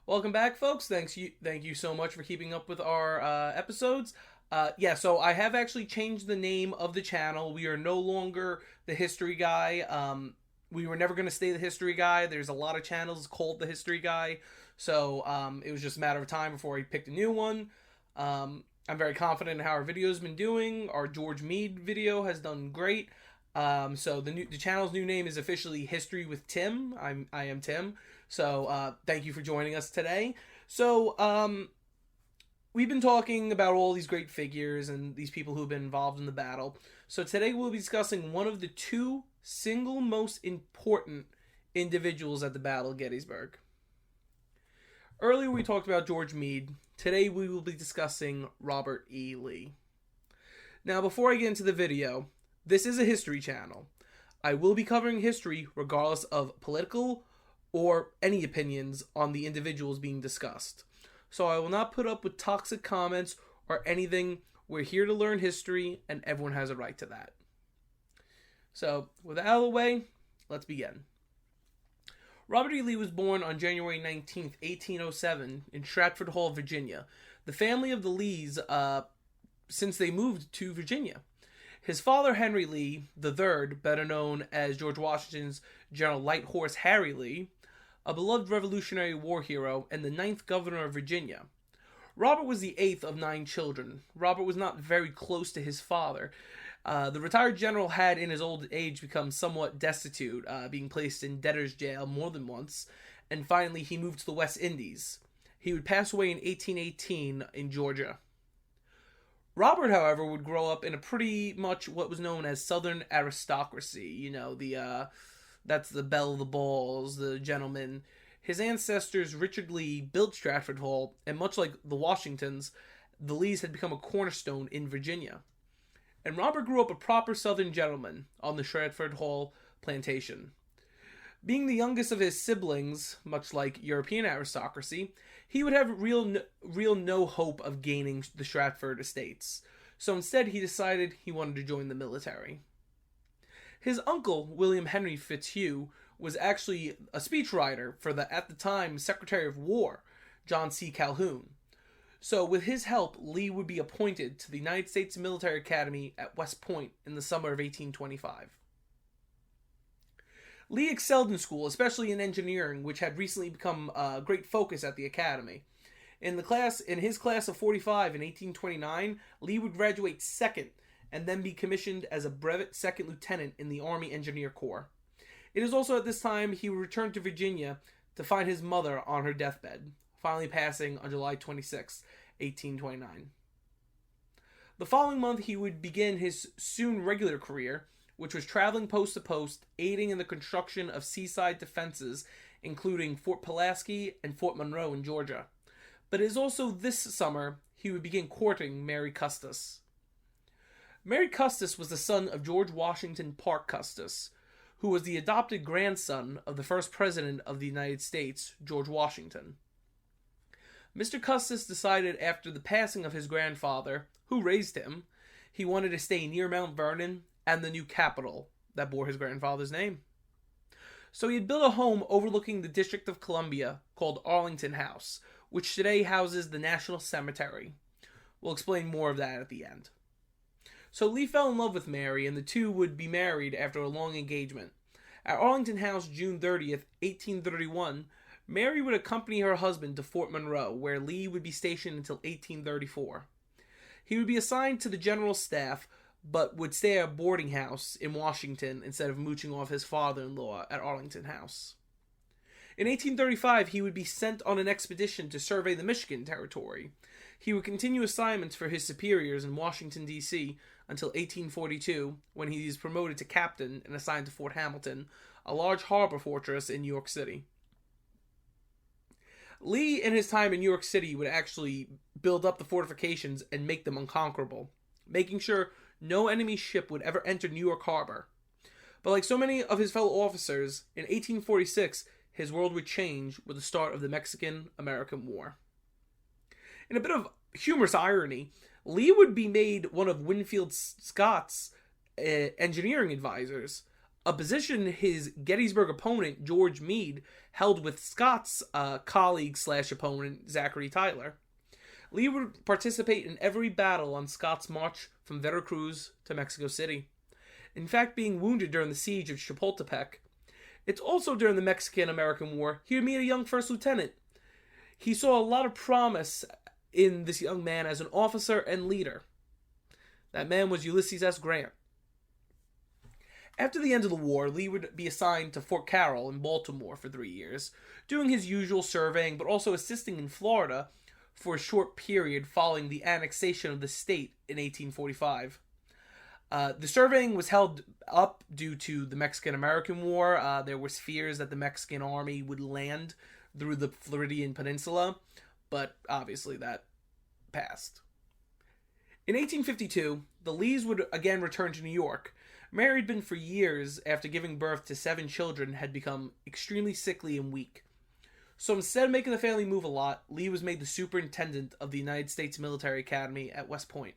Welcome back, folks. Thank you so much for keeping up with our episodes. So I have actually changed the name of the channel. We are no longer the History Guy. We were never going to stay the History Guy. There's a lot of channels called the History Guy, so it was just a matter of time before I picked a new one. I'm very confident in how our video's been doing. Our George Meade video has done great. So the channel's new name is officially History with Tim. I am Tim. So thank you for joining us today. So we've been talking about all these great figures and these people who've been involved in the battle. So today we'll be discussing one of the two single most important individuals at the Battle of Gettysburg. Earlier we talked about George Meade. Today we will be discussing Robert E. Lee. Now before I get into the video, this is a history channel. I will be covering history regardless of political or any opinions on the individuals being discussed. So I will not put up with toxic comments or anything. We're here to learn history and everyone has a right to that. So with that out of the way, let's begin. Robert E. Lee was born on January 19th, 1807 in Stratford Hall, Virginia. The family of the Lees, since they moved to Virginia. His father, Henry Lee III, better known as George Washington's General Light Horse Harry Lee, a beloved Revolutionary War hero and the 9th governor of Virginia. Robert was the 8th of 9 children. Robert was not very close to his father. The retired general had in his old age become somewhat destitute, being placed in debtor's jail more than once, and finally he moved to the West Indies. He would pass away in 1818 in Georgia. Robert, however, would grow up in a pretty much what was known as Southern aristocracy. You know, that's the belle of the balls, the gentleman. His ancestors, Richard Lee, built Stratford Hall, and much like the Washingtons, the Lees had become a cornerstone in Virginia. And Robert grew up a proper Southern gentleman on the Stratford Hall plantation. Being the youngest of his siblings, much like European aristocracy, he would have real no hope of gaining the Stratford estates. So instead, he decided he wanted to join the military. His uncle, William Henry Fitzhugh, was actually a speechwriter for the, at the time, Secretary of War, John C. Calhoun. So with his help, Lee would be appointed to the United States Military Academy at West Point in the summer of 1825. Lee excelled in school, especially in engineering, which had recently become a great focus at the academy. In his class of 45 in 1829, Lee would graduate second and then be commissioned as a brevet second lieutenant in the Army Engineer Corps. It is also at this time he would return to Virginia to find his mother on her deathbed, finally passing on July 26, 1829. The following month he would begin his soon regular career, which was traveling post to post, aiding in the construction of seaside defenses, including Fort Pulaski and Fort Monroe in Georgia. But it is also this summer he would begin courting Mary Custis. Mary Custis was the son of George Washington Parke Custis, who was the adopted grandson of the first president of the United States, George Washington. Mr. Custis decided after the passing of his grandfather, who raised him, he wanted to stay near Mount Vernon and the new capital that bore his grandfather's name. So he had built a home overlooking the District of Columbia called Arlington House, which today houses the National Cemetery. We'll explain more of that at the end. So Lee fell in love with Mary, and the two would be married after a long engagement. At Arlington House, June 30th, 1831, Mary would accompany her husband to Fort Monroe, where Lee would be stationed until 1834. He would be assigned to the general staff, but would stay at a boarding house in Washington instead of mooching off his father-in-law at Arlington House. In 1835, he would be sent on an expedition to survey the Michigan Territory. He would continue assignments for his superiors in Washington, D.C. until 1842, when he is promoted to captain and assigned to Fort Hamilton, a large harbor fortress in New York City. Lee, in his time in New York City, would actually build up the fortifications and make them unconquerable, making sure no enemy ship would ever enter New York Harbor. But like so many of his fellow officers, in 1846, his world would change with the start of the Mexican-American War. In a bit of humorous irony, Lee would be made one of Winfield Scott's engineering advisors. a position his Gettysburg opponent, George Meade, held with Scott's colleague/opponent, Zachary Tyler. Lee would participate in every battle on Scott's march from Veracruz to Mexico City. In fact, being wounded during the siege of Chapultepec. It's also during the Mexican-American War he would meet a young first lieutenant. He saw a lot of promise in this young man as an officer and leader. That man was Ulysses S. Grant. After the end of the war, Lee would be assigned to Fort Carroll in Baltimore for 3 years, doing his usual surveying, but also assisting in Florida for a short period following the annexation of the state in 1845. The surveying was held up due to the Mexican-American War. There was fears that the Mexican army would land through the Floridian Peninsula, but obviously that passed. In 1852, the Lees would again return to New York. Mary had been for years, after giving birth to 7 children, had become extremely sickly and weak. So instead of making the family move a lot, Lee was made the superintendent of the United States Military Academy at West Point.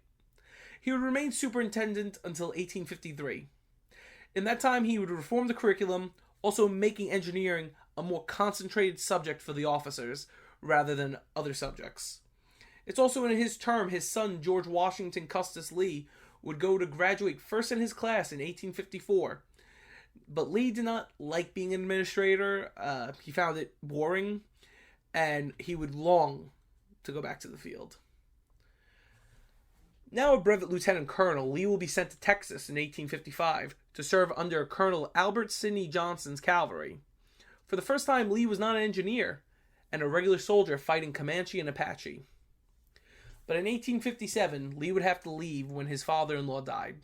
He would remain superintendent until 1853. In that time, he would reform the curriculum, also making engineering a more concentrated subject for the officers, rather than other subjects. It's also in his term, his son, George Washington Custis Lee, would go to graduate first in his class in 1854. But Lee did not like being an administrator. He found it boring, and he would long to go back to the field. Now a brevet lieutenant colonel, Lee will be sent to Texas in 1855 to serve under Colonel Albert Sidney Johnson's cavalry. For the first time, Lee was not an engineer, and a regular soldier fighting Comanche and Apache. But in 1857, Lee would have to leave when his father-in-law died.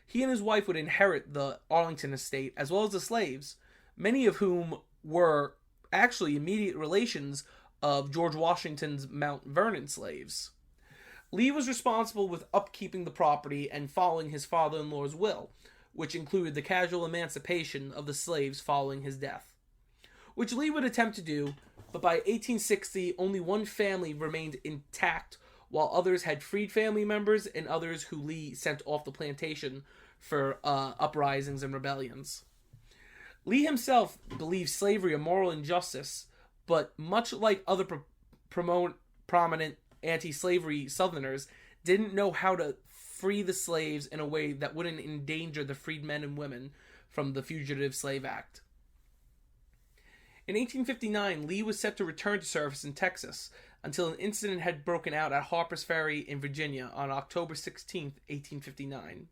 He and his wife would inherit the Arlington estate, as well as the slaves, many of whom were actually immediate relations of George Washington's Mount Vernon slaves. Lee was responsible with upkeeping the property and following his father-in-law's will, which included the casual emancipation of the slaves following his death, which Lee would attempt to do, but by 1860 only one family remained intact, while others had freed family members and others who Lee sent off the plantation for uprisings and rebellions. Lee himself believed slavery a moral injustice, but much like other prominent anti-slavery Southerners, didn't know how to free the slaves in a way that wouldn't endanger the freed men and women from the Fugitive Slave Act. In 1859, Lee was set to return to service in Texas until an incident had broken out at Harpers Ferry in Virginia on October 16, 1859.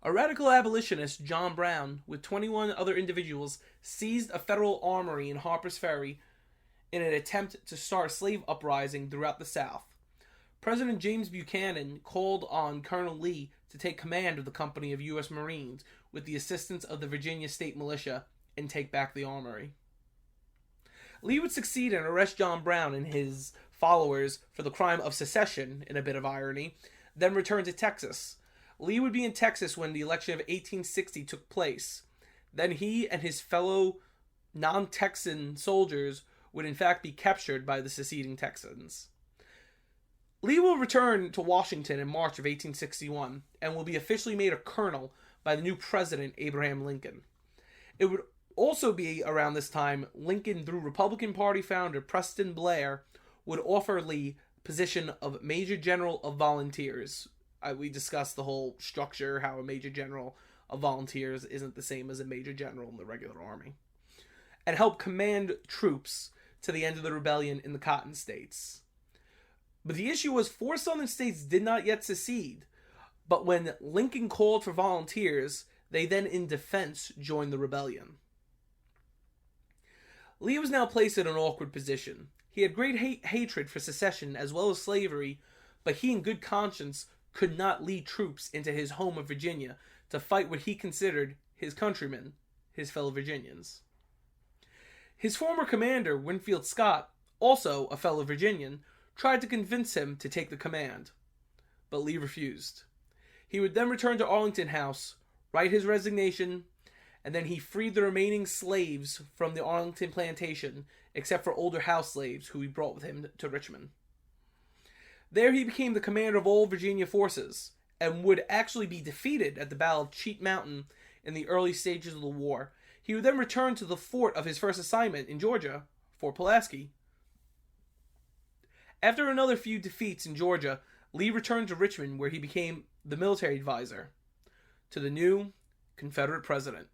A radical abolitionist, John Brown, with 21 other individuals, seized a federal armory in Harpers Ferry in an attempt to start a slave uprising throughout the South. President James Buchanan called on Colonel Lee to take command of the company of U.S. Marines with the assistance of the Virginia State Militia and take back the armory. Lee would succeed and arrest John Brown and his followers for the crime of secession, in a bit of irony, then return to Texas. Lee would be in Texas when the election of 1860 took place. Then he and his fellow non-Texan soldiers would in fact be captured by the seceding Texans. Lee will return to Washington in March of 1861 and will be officially made a colonel by the new president, Abraham Lincoln. It would also be around this time Lincoln, through Republican Party founder Preston Blair, would offer Lee position of Major General of Volunteers. We discussed the whole structure, how a Major General of Volunteers isn't the same as a Major General in the regular army, and help command troops to the end of the rebellion in the Cotton States. But the issue was 4 southern states did not yet secede, but when Lincoln called for volunteers, they then in defense joined the rebellion. Lee was now placed in an awkward position. He had great hatred for secession as well as slavery, but he in good conscience could not lead troops into his home of Virginia to fight what he considered his countrymen, his fellow Virginians. His former commander, Winfield Scott, also a fellow Virginian, tried to convince him to take the command, but Lee refused. He would then return to Arlington House, write his resignation, and then he freed the remaining slaves from the Arlington plantation, except for older house slaves who he brought with him to Richmond. There he became the commander of all Virginia forces, and would actually be defeated at the Battle of Cheat Mountain in the early stages of the war. He would then return to the fort of his first assignment in Georgia, Fort Pulaski. After another few defeats in Georgia, Lee returned to Richmond, where he became the military advisor to the new Confederate president,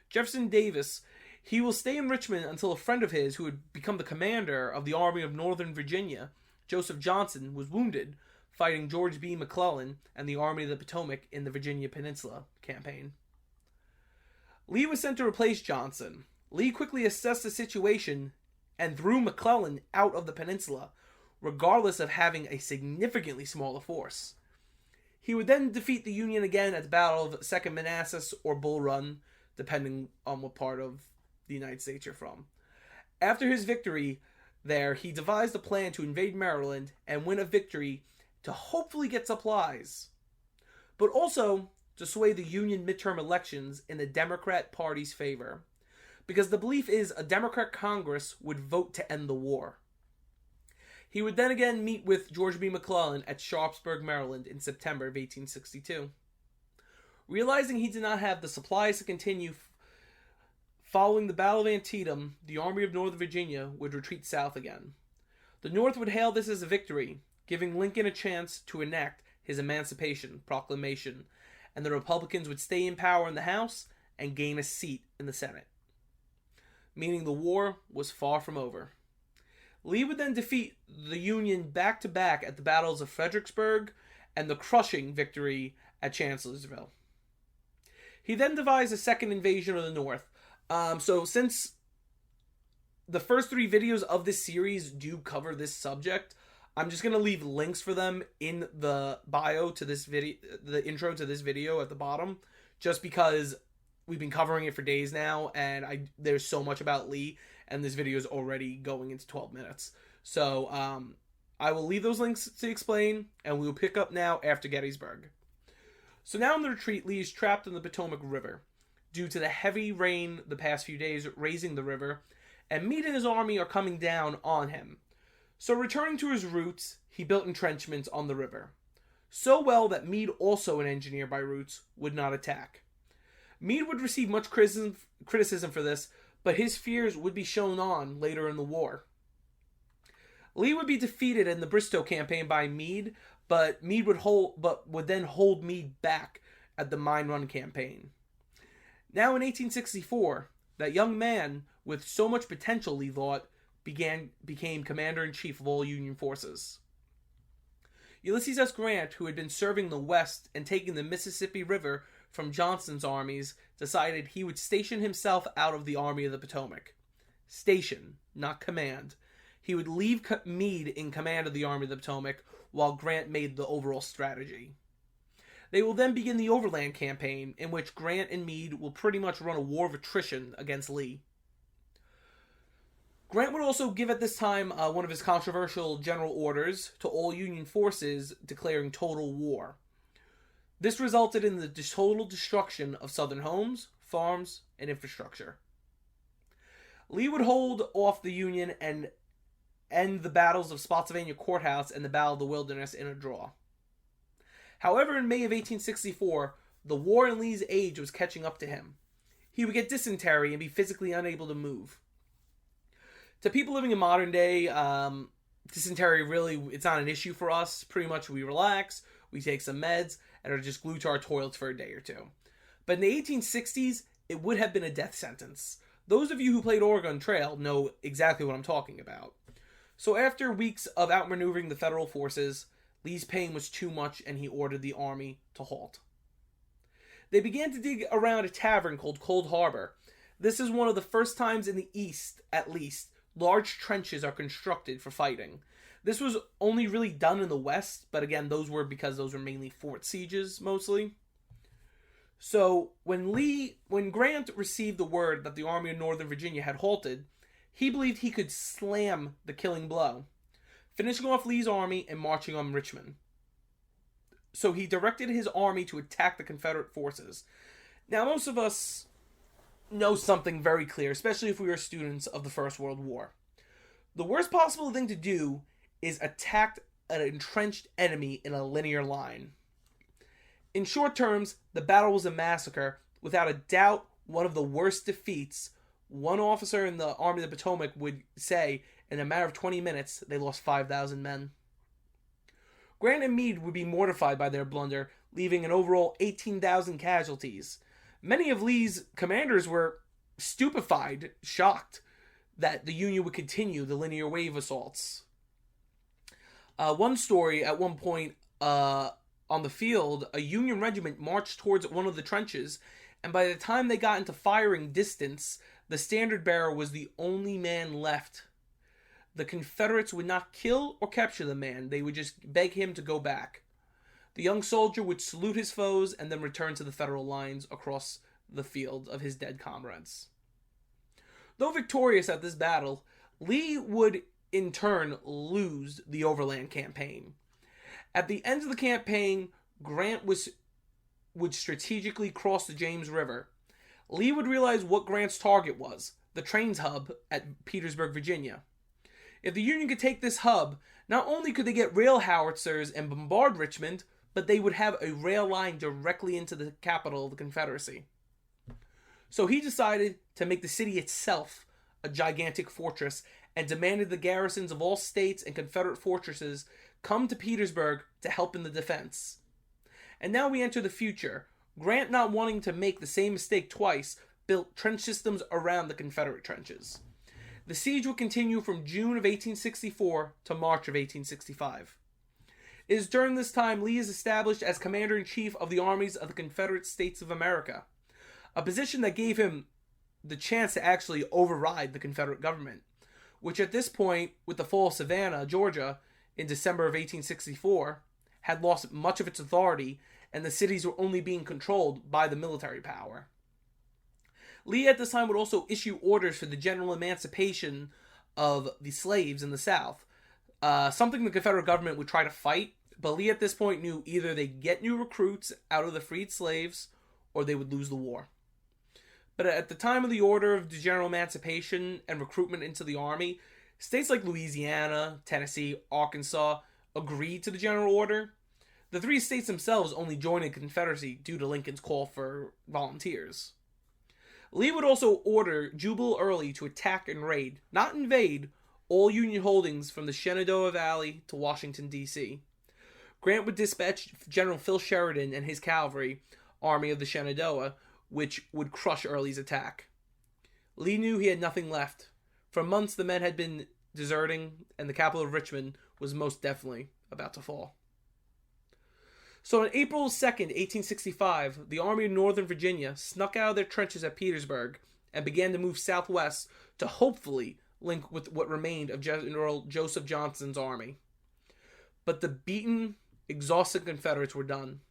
Jefferson Davis. He will stay in Richmond until a friend of his, who had become the commander of the Army of Northern Virginia, Joseph Johnson, was wounded fighting George B. McClellan and the Army of the Potomac in the Virginia Peninsula campaign. Lee was sent to replace Johnson. Lee quickly assessed the situation and threw McClellan out of the peninsula, regardless of having a significantly smaller force. He would then defeat the Union again at the Battle of Second Manassas or Bull Run, depending on what part of the United States you're from. After his victory there, he devised a plan to invade Maryland and win a victory to hopefully get supplies, but also to sway the Union midterm elections in the Democrat Party's favor, because the belief is a Democrat Congress would vote to end the war. He would then again meet with George B. McClellan at Sharpsburg, Maryland in September of 1862. Realizing he did not have the supplies to continue, following the Battle of Antietam, the Army of Northern Virginia would retreat south again. The North would hail this as a victory, giving Lincoln a chance to enact his Emancipation Proclamation, and the Republicans would stay in power in the House and gain a seat in the Senate, meaning the war was far from over. Lee would then defeat the Union back-to-back at the battles of Fredericksburg and the crushing victory at Chancellorsville. He then devised a second invasion of the North. So since the first 3 videos of this series do cover this subject, I'm just going to leave links for them in the bio to this video, the intro to this video at the bottom, just because we've been covering it for days now, and there's so much about Lee, and this video is already going into 12 minutes. So I will leave those links to explain, and we will pick up now after Gettysburg. So now in the retreat, Lee is trapped in the Potomac River due to the heavy rain the past few days raising the river, and Meade and his army are coming down on him. So returning to his roots, he built entrenchments on the river, so well that Meade, also an engineer by roots, would not attack. Meade would receive much criticism for this, but his fears would be shown on later in the war. Lee would be defeated in the Bristow campaign by Meade, but would then hold Meade back at the Mine Run campaign. Now in 1864, that young man with so much potential, Lee thought, became commander-in-chief of all Union forces. Ulysses S. Grant, who had been serving the West and taking the Mississippi River from Johnston's armies, decided he would station himself out of the Army of the Potomac. Station, not command. He would leave Meade in command of the Army of the Potomac, while Grant made the overall strategy. They will then begin the Overland campaign, in which Grant and Meade will pretty much run a war of attrition against Lee. Grant would also give at this time one of his controversial general orders to all Union forces declaring total war. This resulted in the total destruction of Southern homes, farms, and infrastructure. Lee would hold off the Union and end the battles of Spotsylvania Courthouse and the Battle of the Wilderness in a draw. However, in May of 1864, the war in Lee's age was catching up to him. He would get dysentery and be physically unable to move. To people living in modern day, dysentery really, it's not an issue for us. Pretty much we relax, we take some meds, and are just glued to our toilets for a day or two. But in the 1860s, it would have been a death sentence. Those of you who played Oregon Trail know exactly what I'm talking about. So after weeks of outmaneuvering the Federal forces, Lee's pain was too much and he ordered the army to halt. They began to dig around a tavern called Cold Harbor. This is one of the first times in the East, at least, large trenches are constructed for fighting. This was only really done in the West, but again, those were mainly fort sieges, mostly. So, when Grant received the word that the Army of Northern Virginia had halted, he believed he could slam the killing blow, finishing off Lee's army and marching on Richmond. So he directed his army to attack the Confederate forces. Now, most of us know something very clear, especially if we are students of the First World War. The worst possible thing to do is attack an entrenched enemy in a linear line. In short terms, the battle was a massacre, without a doubt, one of the worst defeats. One officer in the Army of the Potomac would say, in a matter of 20 minutes, they lost 5,000 men. Grant and Meade would be mortified by their blunder, leaving an overall 18,000 casualties. Many of Lee's commanders were stupefied, shocked that the Union would continue the linear wave assaults. One story, at one point on the field, a Union regiment marched towards one of the trenches, and by the time they got into firing distance, the standard bearer was the only man left. The Confederates would not kill or capture the man. They would just beg him to go back. The young soldier would salute his foes and then return to the Federal lines across the field of his dead comrades. Though victorious at this battle, Lee would in turn lose the Overland campaign. At the end of the campaign, Grant would strategically cross the James River. Lee would realize what Grant's target was, the trains hub at Petersburg, Virginia. If the Union could take this hub, not only could they get rail howitzers and bombard Richmond, but they would have a rail line directly into the capital of the Confederacy. So he decided to make the city itself a gigantic fortress and demanded the garrisons of all states and Confederate fortresses come to Petersburg to help in the defense. And now we enter the future. Grant, not wanting to make the same mistake twice, built trench systems around the Confederate trenches. The siege would continue from June of 1864 to March of 1865. It is during this time Lee is established as Commander-in-Chief of the armies of the Confederate States of America, a position that gave him the chance to actually override the Confederate government, which at this point, with the fall of Savannah, Georgia, in December of 1864, had lost much of its authority, and the cities were only being controlled by the military power. Lee at this time would also issue orders for the general emancipation of the slaves in the South, something the Confederate government would try to fight, but Lee at this point knew either they'd get new recruits out of the freed slaves or they would lose the war. But at the time of the order of the general emancipation and recruitment into the army, states like Louisiana, Tennessee, Arkansas agreed to the general order. The three states themselves only joined the Confederacy due to Lincoln's call for volunteers. Lee would also order Jubal Early to attack and raid, not invade, all Union holdings from the Shenandoah Valley to Washington, D.C. Grant would dispatch General Phil Sheridan and his cavalry, Army of the Shenandoah, which would crush Early's attack. Lee knew he had nothing left. For months the men had been deserting, and the capital of Richmond was most definitely about to fall. So on April 2nd, 1865, the Army of Northern Virginia snuck out of their trenches at Petersburg and began to move southwest to hopefully link with what remained of General Joseph Johnston's army. But the beaten, exhausted Confederates were done.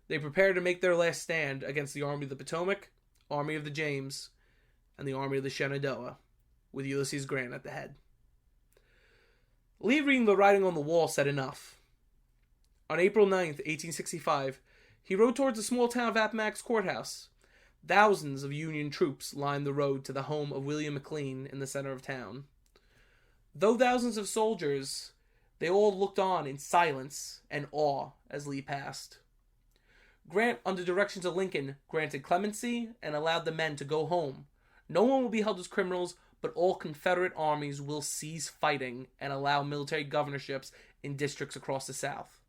They prepared to make their last stand against the Army of the Potomac, Army of the James, and the Army of the Shenandoah, with Ulysses Grant at the head. Lee, reading the writing on the wall, said enough. On April 9th, 1865, he rode towards the small town of Appomattox Courthouse. Thousands of Union troops lined the road to the home of William McLean in the center of town. Though thousands of soldiers, they all looked on in silence and awe as Lee passed. Grant, under directions of Lincoln, granted clemency and allowed the men to go home. No one will be held as criminals, but all Confederate armies will cease fighting and allow military governorships in districts across the South.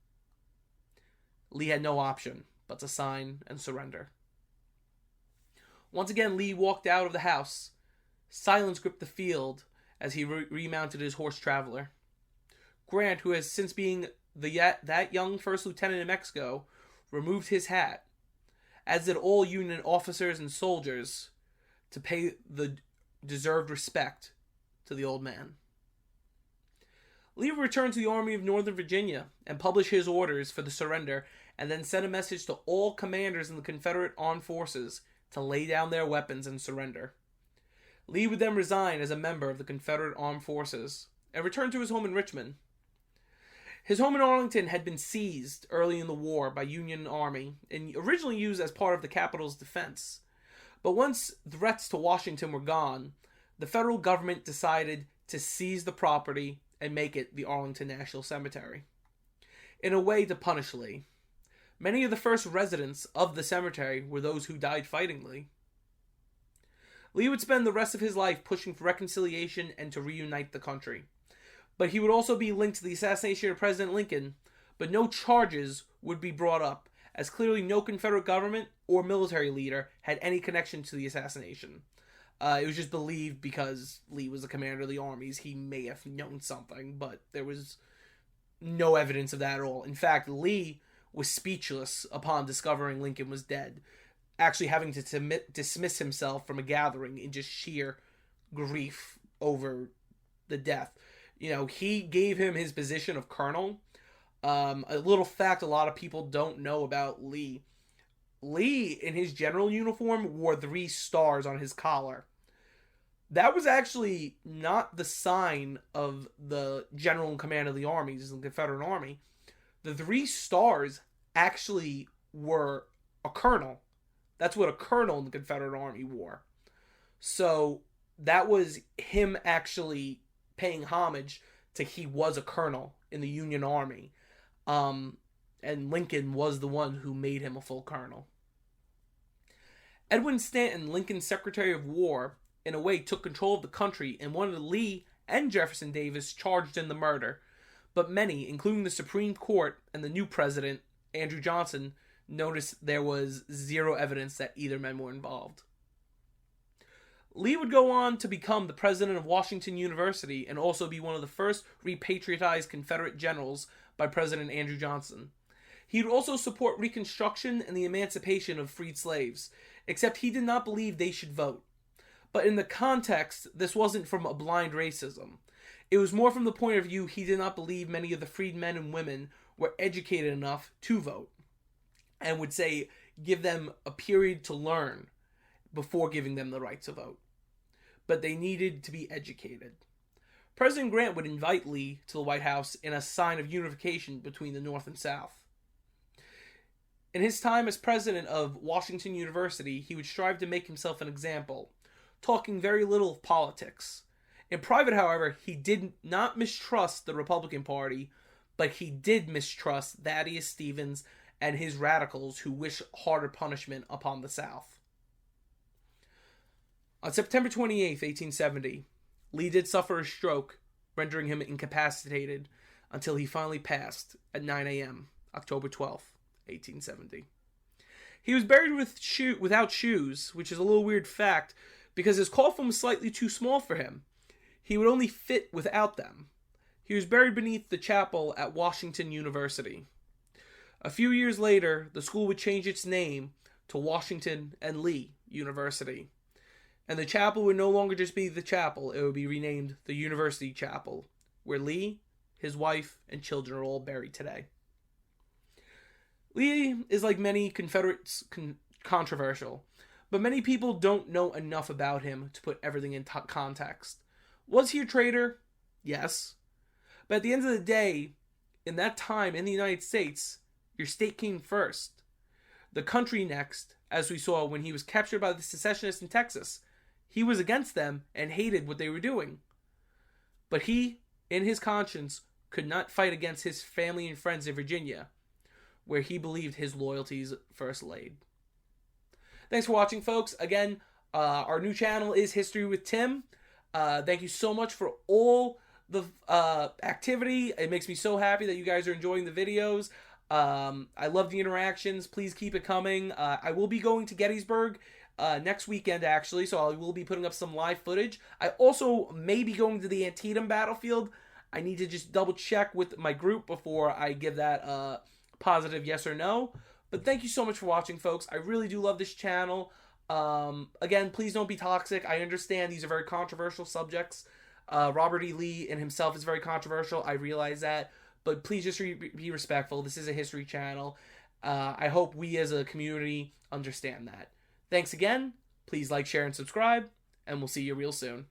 Lee had no option but to sign and surrender. Once again, Lee walked out of the house. Silence gripped the field as he remounted his horse traveler. Grant, who has since been that young first lieutenant in Mexico, removed his hat, as did all Union officers and soldiers, to pay the deserved respect to the old man. Lee returned to the Army of Northern Virginia and published his orders for the surrender, and then sent a message to all commanders in the Confederate armed forces to lay down their weapons and surrender. Lee would then resign as a member of the Confederate armed forces and return to his home in Richmond. His home in Arlington had been seized early in the war by Union Army and originally used as part of the capital's defense. But once threats to Washington were gone, the federal government decided to seize the property and make it the Arlington National Cemetery, in a way to punish Lee. Many of the first residents of the cemetery were those who died fighting Lee. Lee would spend the rest of his life pushing for reconciliation and to reunite the country. But he would also be linked to the assassination of President Lincoln, but no charges would be brought up, as clearly no Confederate government or military leader had any connection to the assassination. It was just believed because Lee was the commander of the armies, he may have known something, but there was no evidence of that at all. In fact, Lee was speechless upon discovering Lincoln was dead, actually having to dismiss himself from a gathering in just sheer grief over the death. You know, he gave him his position of colonel. A little fact a lot of people don't know about Lee. Lee, in his general uniform, wore 3 stars on his collar. That was actually not the sign of the general in command of the armies, the Confederate Army. The 3 stars actually were a colonel. That's what a colonel in the Confederate Army wore. So that was him actually paying homage to he was a colonel in the Union Army. And Lincoln was the one who made him a full colonel. Edwin Stanton, Lincoln's Secretary of War, in a way took control of the country and wanted Lee and Jefferson Davis charged in the murder. But many, including the Supreme Court and the new president, Andrew Johnson, noticed there was zero evidence that either men were involved. Lee would go on to become the president of Washington University and also be one of the first repatriatized Confederate generals by President Andrew Johnson. He would also support Reconstruction and the emancipation of freed slaves, except he did not believe they should vote. But in the context, this wasn't from a blind racism. It was more from the point of view he did not believe many of the freed men and women were educated enough to vote, and would say give them a period to learn before giving them the right to vote. But they needed to be educated. President Grant would invite Lee to the White House in a sign of unification between the North and South. In his time as president of Washington University, he would strive to make himself an example, talking very little of politics. In private, however, he did not mistrust the Republican Party, but he did mistrust Thaddeus Stevens and his radicals who wish harder punishment upon the South. On September 28, 1870, Lee did suffer a stroke, rendering him incapacitated until he finally passed at 9 a.m., October 12, 1870. He was buried without shoes, which is a little weird fact because his coffin was slightly too small for him. He would only fit without them. He was buried beneath the chapel at Washington University. A few years later, the school would change its name to Washington and Lee University. And the chapel would no longer just be the chapel, it would be renamed the University Chapel, where Lee, his wife, and children are all buried today. Lee is, like many Confederates, controversial, but many people don't know enough about him to put everything in context. Was he a traitor? Yes. But at the end of the day, in that time in the United States, your state came first. The country next, as we saw when he was captured by the secessionists in Texas. He was against them and hated what they were doing. But he, in his conscience, could not fight against his family and friends in Virginia, where he believed his loyalties first laid. Thanks for watching, folks. Again, our new channel is History with Tim. Thank you so much for all the activity. It makes me so happy that you guys are enjoying the videos. I love the interactions. Please keep it coming. I will be going to Gettysburg next weekend, actually, so I will be putting up some live footage. I also may be going to the Antietam battlefield. I need to just double check with my group before I give that positive yes or no. But thank you so much for watching, folks. I really do love this channel. Again, please don't be toxic. I understand these are very controversial subjects. Robert E. Lee in himself is very controversial. I realize that. But please just be respectful. This is a history channel. I hope we as a community understand that. Thanks again. Please like, share, and subscribe. And we'll see you real soon.